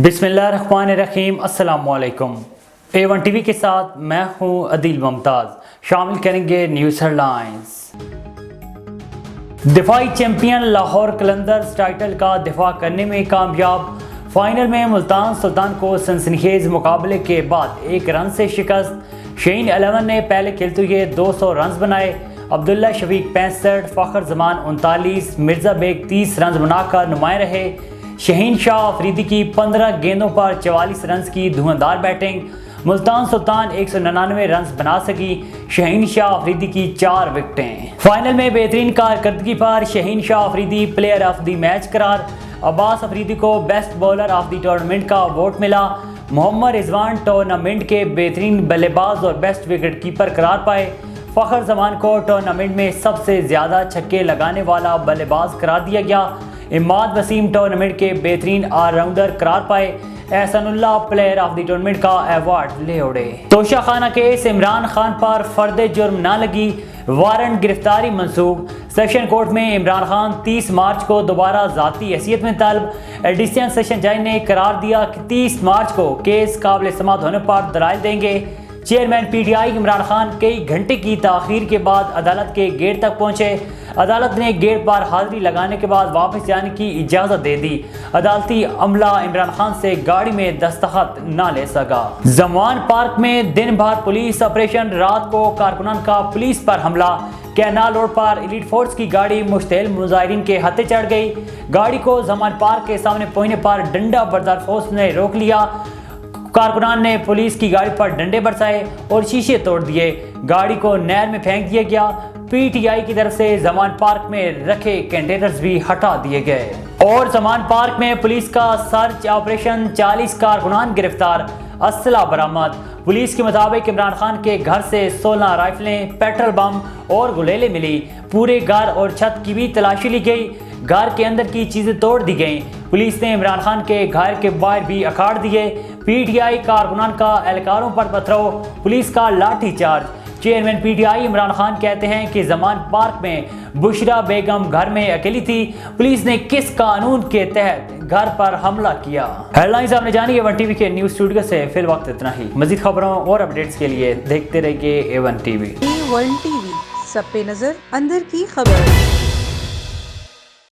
बिस्मिल्लाहिर्रहमानिर्रहीम। अस्सलाम वालेकुम। A1 टीवी के साथ मैं हूं अदील मुमताज़। शामिल करेंगे न्यूज़ हेडलाइंस। दिफाई चैंपियन लाहौर कलंदर्स टाइटल का दिफा करने में कामयाब। फाइनल में मुल्तान सुल्तान को सनसनीखेज मुकाबले के बाद 1 रन से शिकस्त। शहीन 11 ने पहले खेलते हुए 200 रन बनाए। अब्दुल्ला शफीक 65, फ़खर जमान 39, मिर्ज़ा बेग 30 रन बनाकर नुमाया रहे। शहीन शाह अफरीदी की 15 गेंदों पर 44 रन की धुआंधार बैटिंग। मुल्तान सुल्तान 199 रन बना सकी। शहीन शाह अफरीदी की 4 विकेटें। फाइनल में बेहतरीन कारकर्दगी पर Shaheen Shah Afridi player of the match करार। अब्बास अफरीदी को best bowler of the tournament का वोट मिला। मोहम्मद रिजवान टूर्नामेंट के बेहतरीन बल्लेबाज और बेस्ट विकेट कीपर करार पाए। फ़खर जमान को टूर्नामेंट में सबसे ज़्यादा छक्के लगाने वाला बल्लेबाज करार दिया गया। इमाद वसीम टूर्नामेंट के बेहतरीन ऑलराउंडर करार पाए। Ehsanullah player of the tournament का अवार्ड ले उड़े। तोशा खाना केस इमरान खान पर फर्द जुर्म न लगी, वारंट गिरफ्तारी मंसूब। सेशन कोर्ट में इमरान खान 30 मार्च को दोबारा ज़ाती हैसियत में तलब। एडिशनल सेशन जज ने करार दिया कि 30 मार्च को केस काबिल समाअत होने पर दलाइल देंगे। चेयरमैन PTI इमरान खान कई घंटे की ताख़ीर के बाद अदालत के गेट तक पहुंचे। अदालत ने गेट पर हाजिरी लगाने के बाद वापस जाने की इजाज़त दे दी। अदालती अमला इमरान खान से गाड़ी में दस्तखत न ले सका। जमान पार्क में दिन भर पुलिस ऑपरेशन, रात को कारकुनान का पुलिस पर हमला। कैनाल रोड पर एलीट फोर्स की गाड़ी मुश्तइल मुजाहिरीन के हत्थे चढ़ गई। गाड़ी को जमान पार्क के सामने पहुंचने पर डंडा बरदार फोर्स ने रोक लिया। कारकुनान ने पुलिस की गाड़ी पर डंडे बरसाए और शीशे तोड़ दिए। गाड़ी को नहर में फेंक दिया गया। PTI की तरफ से जमान पार्क में रखे कंटेनर्स भी हटा दिए गए। और जमान पार्क में पुलिस का सर्च ऑपरेशन, 40 कारकुनान गिरफ्तार, असला बरामद। पुलिस के मुताबिक इमरान खान के घर से 16 राइफलें, पेट्रोल बम और गुलेले मिली। पूरे घर और छत की भी तलाशी ली गई। घर के अंदर की चीजें तोड़ दी गईं। पुलिस ने इमरान खान के घर के बाहर भी अखाड़ दिए। PTI कारकुनान का एहलकारों पर पथराव, पुलिस का लाठी charge. Chairman PTI Imran Khan कहते हैं कि जमान पार्क में बुशरा बेगम घर में अकेली थी। पुलिस ने किस कानून के तहत घर पर हमला किया? हेडलाइंस आपने जानी A1 टीवी के न्यूज़ स्टूडियो से। फिल वक्त इतना ही। मजीद खबरों और अपडेट्स के लिए देखते रहिए A1 टीवी। A1 टीवी, सब पे नजर, अंदर की खबर।